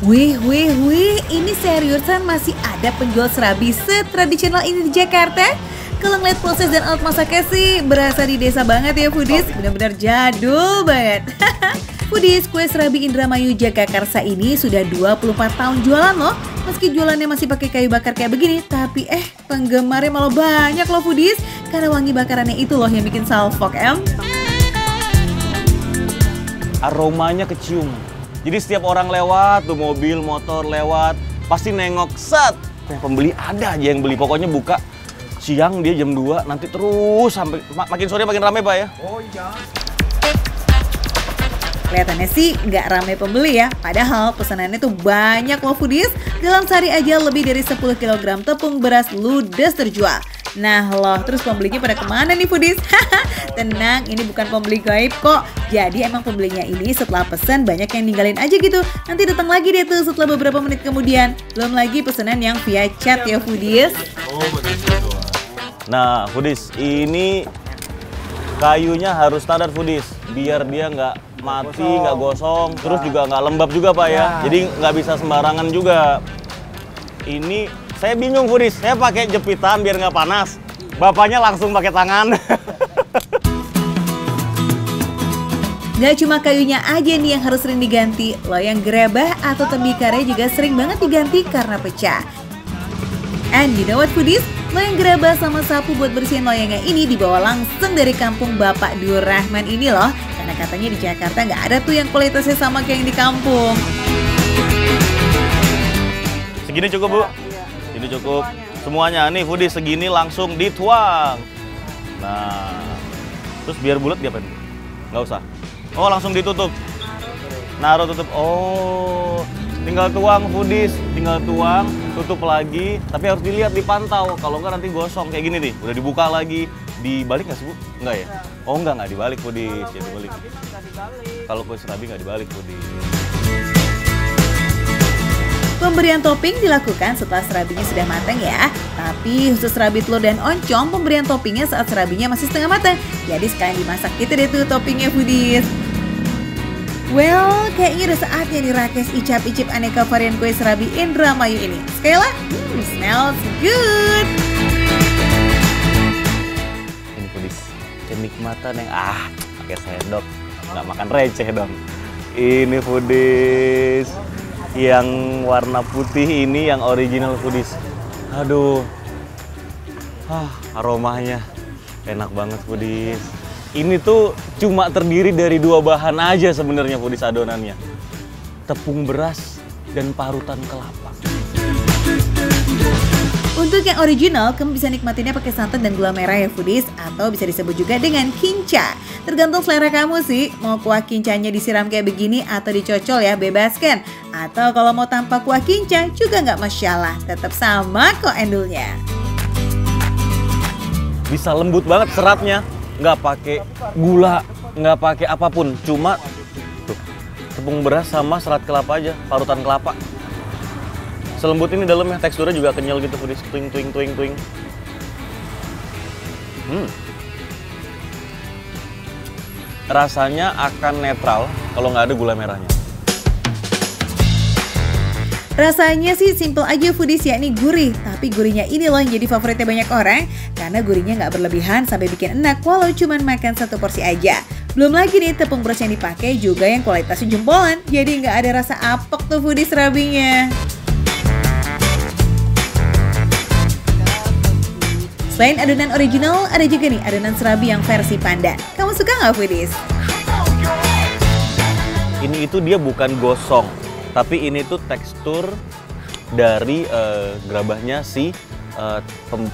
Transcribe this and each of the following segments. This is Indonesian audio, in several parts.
Wih, ini seriusan masih ada penjual serabi setradisional ini di Jakarta? Kalau ngeliat proses dan alat masaknya sih berasa di desa banget ya foodies, benar-benar jadul banget. Foodies, kue serabi Indramayu Jagakarsa ini sudah 24 tahun jualan loh. Meski jualannya masih pakai kayu bakar kayak begini, tapi penggemarnya malah banyak loh foodies. Karena wangi bakarannya itu loh yang bikin salfok Aromanya kecium. Jadi setiap orang lewat, tuh mobil, motor lewat, pasti nengok, set. Pembeli ada aja yang beli, pokoknya buka siang dia jam 2, nanti terus sampai makin sore makin ramai Pak ya? Oh iya. Kelihatannya sih nggak ramai pembeli ya, padahal pesanannya tuh banyak loh foodies. Dalam sehari aja lebih dari 10 kg tepung beras ludes terjual. Nah loh, terus pembelinya pada kemana nih foodies? Tenang, ini bukan pembeli gaib kok. Jadi emang pembelinya ini setelah pesan banyak yang ninggalin aja gitu. Nanti datang lagi deh tuh setelah beberapa menit kemudian. Belum lagi pesanan yang via chat ya foodies. Oh begitu. Nah foodies, ini kayunya harus standar foodies. Biar dia nggak mati, nggak gosong, terus juga nggak lembab juga Pak ya. Jadi nggak bisa sembarangan juga. Ini saya bingung foodies, saya pakai jepitan biar nggak panas. Bapaknya langsung pakai tangan. Gak cuma kayunya aja nih yang harus sering diganti, loyang gerabah atau tembikare juga sering banget diganti karena pecah. And you know what foodies? Loyang gerabah sama sapu buat bersihin loyangnya ini dibawa langsung dari kampung Bapak Dur Rahman ini loh. Karena katanya di Jakarta nggak ada tuh yang kualitasnya sama kayak yang di kampung. Segini cukup Bu? Ini cukup. Semuanya nih foodies segini langsung dituang. Nah, terus biar bulat diapain? Nggak usah. Oh langsung ditutup. Naruh tutup. Oh, tinggal tuang foodies, tinggal tuang, tutup lagi. Tapi harus dilihat, dipantau. Kalau nggak nanti gosong kayak gini nih. Udah dibuka lagi. Dibalik nggak sih Bu? Nggak ya? Oh nggak dibalik foodies. Ya dibalik. Kalau kue serabi nggak dibalik foodies. Pemberian topping dilakukan setelah serabinya sudah matang ya. Tapi khusus serabi telur dan oncom, pemberian toppingnya saat serabinya masih setengah matang. Jadi sekalian dimasak gitu deh tuh toppingnya foodies. Well, kayaknya udah saatnya nih Rakes icap-icip aneka varian kue serabi Indramayu ini. Sekali lagi, smells good. Ini foodies, kenikmatan yang pakai sendok, nggak makan receh dong. Ini foodies. Yang warna putih ini yang original foodies. Aduh. Aromanya enak banget foodies. Ini tuh cuma terdiri dari 2 bahan aja sebenarnya foodies adonannya. Tepung beras dan parutan kelapa. Untuk yang original, kamu bisa nikmatinnya pakai santan dan gula merah ya foodies, atau bisa disebut juga dengan kinca. Tergantung selera kamu sih, mau kuah kincanya disiram kayak begini atau dicocol ya, bebaskan. Atau kalau mau tanpa kuah kinca juga nggak masalah, tetap sama kok endulnya. Bisa lembut banget seratnya, nggak pakai gula, nggak pakai apapun, cuma tuh tepung beras sama serat kelapa aja, parutan kelapa. Selembut ini dalamnya, teksturnya juga kenyal gitu foodies, tuing. Rasanya akan netral kalau nggak ada gula merahnya. Rasanya sih simple aja foodies, yakni gurih. Tapi gurihnya ini loh yang jadi favoritnya banyak orang. Karena gurihnya nggak berlebihan sampai bikin enak walau cuma makan 1 porsi aja. Belum lagi nih tepung beras yang dipakai juga yang kualitasnya jempolan. Jadi nggak ada rasa apek tuh foodies serabinya. Selain adonan original, ada juga nih adonan serabi yang versi pandan. Kamu suka nggak foodies? Ini itu dia bukan gosong, tapi ini tuh tekstur dari gerabahnya si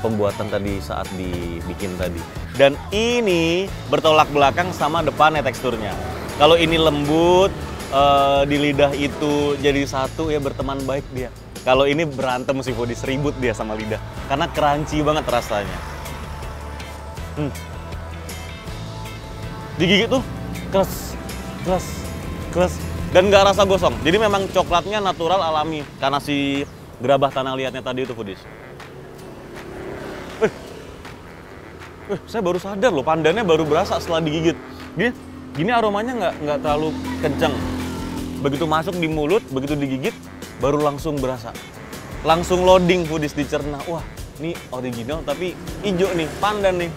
pembuatan tadi saat dibikin tadi. Dan ini bertolak belakang sama depannya teksturnya. Kalau ini lembut, di lidah itu jadi satu ya, berteman baik dia. Kalau ini berantem sih foodies, ribut dia sama lidah. Karena crunchy banget rasanya. Digigit tuh, kles. Dan nggak rasa gosong. Jadi memang coklatnya natural alami. Karena si gerabah tanah liatnya tadi itu foodies. Saya baru sadar loh, pandannya baru berasa setelah digigit. Gini aromanya nggak terlalu kencang. Begitu masuk di mulut, begitu digigit, baru langsung berasa. Langsung loading foodies dicerna. Wah, ini original tapi hijau nih, pandan nih.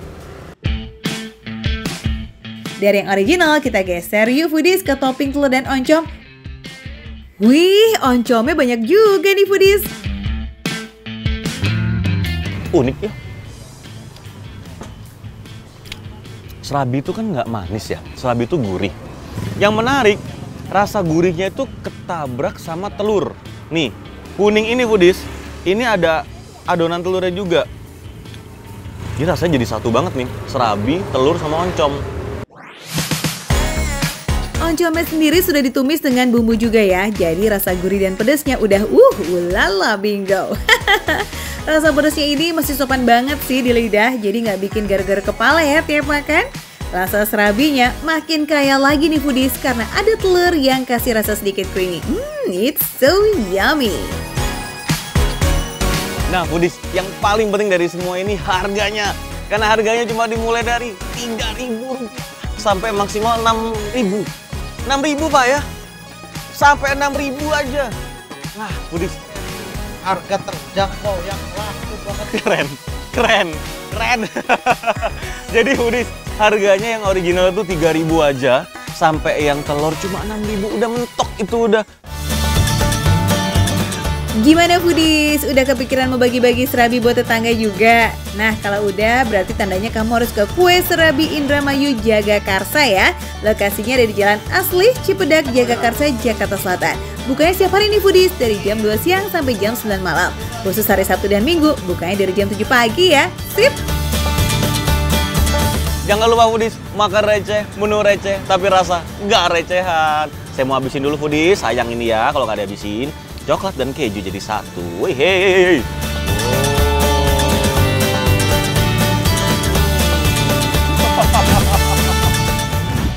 Dari yang original kita geser yuk foodies ke topping telur dan oncom. Wih, oncomnya banyak juga nih foodies. Unik ya. Serabi itu kan nggak manis ya, serabi itu gurih. Yang menarik, rasa gurihnya itu ketabrak sama telur. Nih, kuning ini foodies, ini ada adonan telurnya juga. Ini rasanya jadi satu banget nih, serabi, telur, sama oncom. Oncomnya sendiri sudah ditumis dengan bumbu juga ya, jadi rasa gurih dan pedasnya udah ulala bingo. Rasa pedasnya ini masih sopan banget sih di lidah, jadi nggak bikin gar-gar kepala ya tiap makan. Rasa serabinya makin kaya lagi nih foodies karena ada telur yang kasih rasa sedikit creamy. It's so yummy. Nah foodies, yang paling penting dari semua ini harganya. Karena harganya cuma dimulai dari Rp3.000 sampai maksimal Rp6.000. 6.000 Pak ya, sampai 6.000 aja. Nah foodies, Harga terjangkau yang laku banget. keren. Jadi foodies, harganya yang original itu 3.000 aja, sampai yang telur cuma 6.000, udah mentok itu udah. Gimana foodies? Udah kepikiran mau bagi-bagi serabi buat tetangga juga? Nah kalau udah berarti tandanya kamu harus ke Kue Serabi Indramayu Jagakarsa ya. Lokasinya ada di Jalan Asli Cipedak Jagakarsa Jakarta Selatan. Bukanya setiap hari nih foodies, dari jam 2 siang sampai jam 9 malam. Khusus hari Sabtu dan Minggu, bukanya dari jam 7 pagi ya. Sip! Jangan lupa foodies, makan receh, menu receh, tapi rasa nggak recehan. Saya mau habisin dulu foodies, sayang ini ya kalau nggak dihabisin. Coklat dan keju jadi satu. Wih,